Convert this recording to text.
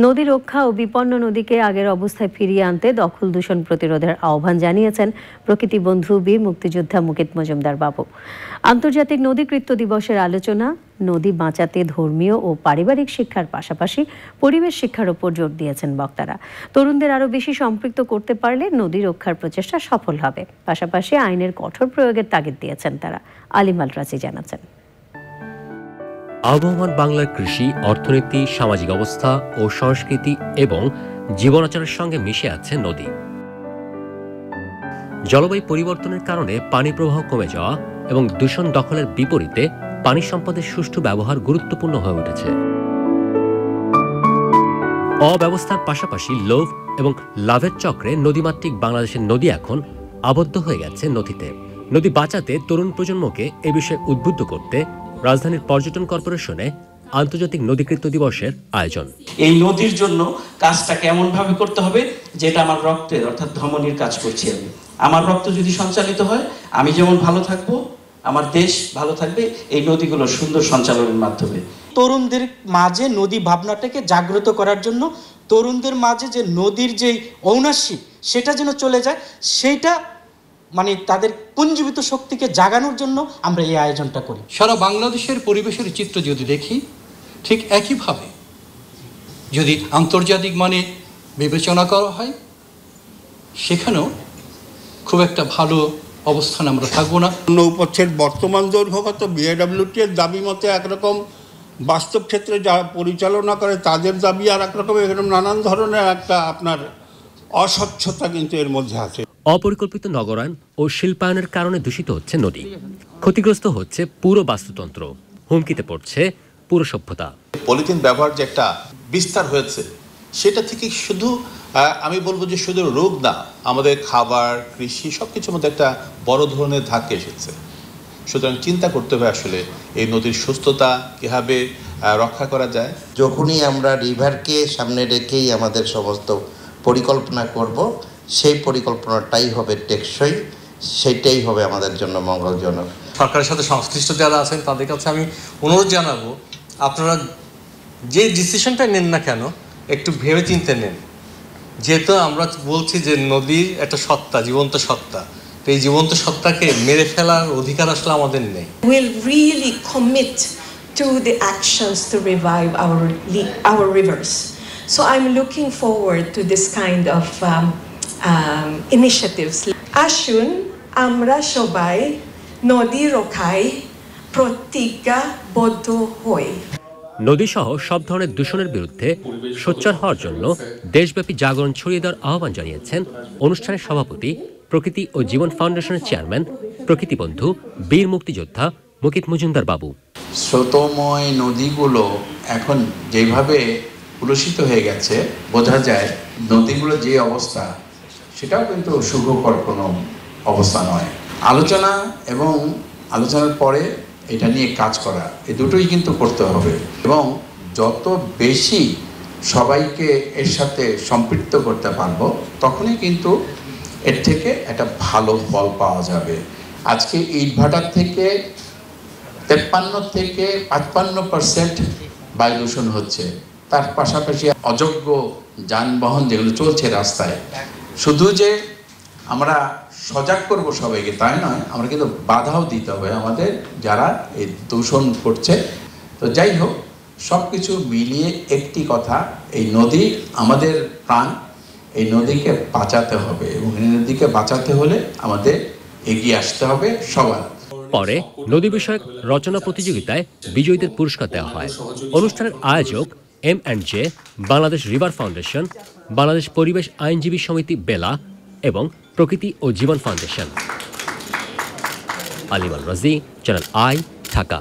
নদী রক্ষা ও বিপন্ন নদীকে আগের অবস্থায় ফিরিয়ে আনতে দখল দূষণ প্রতিরোধের আহ্বান জানিয়েছেন প্রকৃতি বন্ধু বীর মুক্তিযোদ্ধা মুকিত মজুমদার বাবু। আন্তর্জাতিক নদীকৃত্য দিবসের আলোচনা নদী বাঁচাতে ধর্মীয় ও পারিবারিক শিক্ষার পাশাপাশি পরিবেশ শিক্ষার উপর জোর দিয়েছেন বক্তারা। তরুণদের আরও বেশি সম্পৃক্ত করতে পারলে নদী রক্ষার প্রচেষ্টা সফল হবে। পাশাপাশি আইনের কঠোর প্রয়োগের তাগিদ দিয়েছেন তারা। আলিমাল রাজি জানাচ্ছেন। আবহমান বাংলার কৃষি, অর্থনীতি, সামাজিক অবস্থা ও সংস্কৃতি এবং জীবনাচারের সঙ্গে মিশে আছে নদী। জলবায়ু পরিবর্তনের কারণে পানি প্রবাহ কমে যাওয়া এবং দূষণ দখলের বিপরীতে পানি সম্পদের সুষ্ঠু ব্যবহার গুরুত্বপূর্ণ হয়ে উঠেছে। অব্যবস্থার পাশাপাশি লোভ এবং লাভের চক্রে নদীমাতৃক বাংলাদেশের নদী এখন আবদ্ধ হয়ে গেছে নদীতে। নদী বাঁচাতে তরুণ প্রজন্মকে এ বিষয়ে উদ্বুদ্ধ করতে রাজধানীর পর্যটন কর্পোরেশনে আন্তর্জাতিক নদীকৃত্য দিবসের আয়োজন। এই নদীর জন্য কাজটা কেমন ভাবে করতে হবে, যেটা আমার রক্তের অর্থাৎ ধমনীর কাজ করছি আমি। আমার রক্ত যদি সঞ্চালিত হয়, আমি যেমন ভালো থাকবো, আমার দেশ ভালো থাকবে এই নদীগুলোর সুন্দর সঞ্চালনের মাধ্যমে। তরুণদের মাঝে নদী ভাবনাটাকে জাগ্রত করার জন্য, তরুণদের মাঝে যে নদীর যে ঔনাসিক সেটা যেন চলে যায়, সেইটা মানে তাদের পুঞ্জীবিত শক্তিকে জাগানোর জন্য আমরা এই আয়োজনটা করি। সারা বাংলাদেশের পরিবেশের চিত্র যদি দেখি, ঠিক একইভাবে যদি আন্তর্জাতিক মানে বিবেচনা করা হয়, সেখানেও খুব একটা ভালো অবস্থান আমরা থাকবো না। নৌপথের বর্তমান দৈর্ঘ্যগত বিএডব্লিউটি এর দাবি মতে একরকম, বাস্তব ক্ষেত্রে যারা পরিচালনা করে তাদের দাবি আর একরকম, এরকম নানান ধরনের একটা আপনার অস্বচ্ছতা কিন্তু এর মধ্যে আছে। অপরিকল্পিত নগরায়ন ও শিল্পায়নের কারণে দূষিত হচ্ছে নদী, ক্ষতিগ্রস্ত হচ্ছে পুরো বাস্তুতন্ত্র, হুমকিতে পড়ছে পুরো সভ্যতা। পলিথিন ব্যবহার যে একটা বিস্তার হয়েছে, সেটা থেকে শুধু আমি বলবো যে শুধু রোগ না, আমাদের খাবার, কৃষি সবকিছুর মধ্যে একটা বড় ধরনের ধাক্কা এসেছে। সুতরাং চিন্তা করতে হবে আসলে এই নদীর সুস্থতা কিভাবে রক্ষা করা যায়। যখনই আমরা রিভারকে সামনে রেখেই আমাদের সমস্ত পরিকল্পনা করব, সেই পরিকল্পনাটাই হবে টেকসই, সেটাই হবে আমাদের জন্য মঙ্গলজনক। সরকারের সাথে সংশ্লিষ্ট যারা আছেন তাদের কাছে আমি অনুরোধ জানাবো, আপনারা যে ডিসিশনটা নেন না কেন একটু ভেবে চিন্তে নেন। যেহেতু আমরা বলছি যে নদীর একটা সত্তা, জীবন্ত সত্তা, তো এই জীবন্ত সত্তাকে মেরে ফেলার অধিকার আসলে আমাদের নেই। We'll really commit to the actions to revive our rivers. So I'm looking forward to this kind of initiatives. আসুন আমরা সবাই নদী রক্ষায় প্রতিজ্ঞাবদ্ধ হই। নদীসহ সব ধরনের দূষণের বিরুদ্ধে সোচ্চার হওয়ার জন্য দেশব্যাপী জাগরণ ছড়িয়ে দেওয়ার আহ্বান জানিয়েছেন অনুষ্ঠানের সভাপতি, প্রকৃতি ও জীবন ফাউন্ডেশনের চেয়ারম্যান, প্রকৃতি বন্ধু বীর মুক্তিযোদ্ধা মুকিত মজুমদার বাবু। স্রোতময় নদীগুলো এখন যেভাবে কলুষিত হয়ে গেছে, বোঝা যায় নদীগুলো যে অবস্থা, সেটাও কিন্তু সুখকর কোনো অবস্থা নয়। আলোচনা এবং আলোচনার পরে এটা নিয়ে কাজ করা, এই দুটোই কিন্তু করতে হবে এবং যত বেশি সবাইকে এর সাথে সম্পৃক্ত করতে পারবো, তখনই কিন্তু এর থেকে একটা ভালো ফল পাওয়া যাবে। আজকে ইটভাটার থেকে 53 থেকে 55% বায়ু দূষণ হচ্ছে। তার পাশাপাশি অযোগ্য যানবাহন যেগুলো চলছে রাস্তায়, শুধু যে আমরা সজাগ করব সবাইকে তাই নয়, আমরা কিন্তু বাধাও দিতে হবে আমাদের যারা এই দূষণ করছে। তো যাই হোক, সব কিছু মিলিয়ে একটি কথা, এই নদী আমাদের প্রাণ, এই নদীকে বাঁচাতে হবে এবং এই নদীকে বাঁচাতে হলে আমাদের এগিয়ে আসতে হবে সবার। পরে নদী বিষয়ক রচনা প্রতিযোগিতায় বিজয়ীদের পুরস্কার দেওয়া হয়। অনুষ্ঠানের আয়োজক M&J, Bangladesh river foundation, Bangladesh পরিবেশ আইনজীবী সমিতি বেলা এবং প্রকৃতি ও জীবন ফাউন্ডেশন। আলিমাল রাজি, চ্যানেল আই, ঢাকা।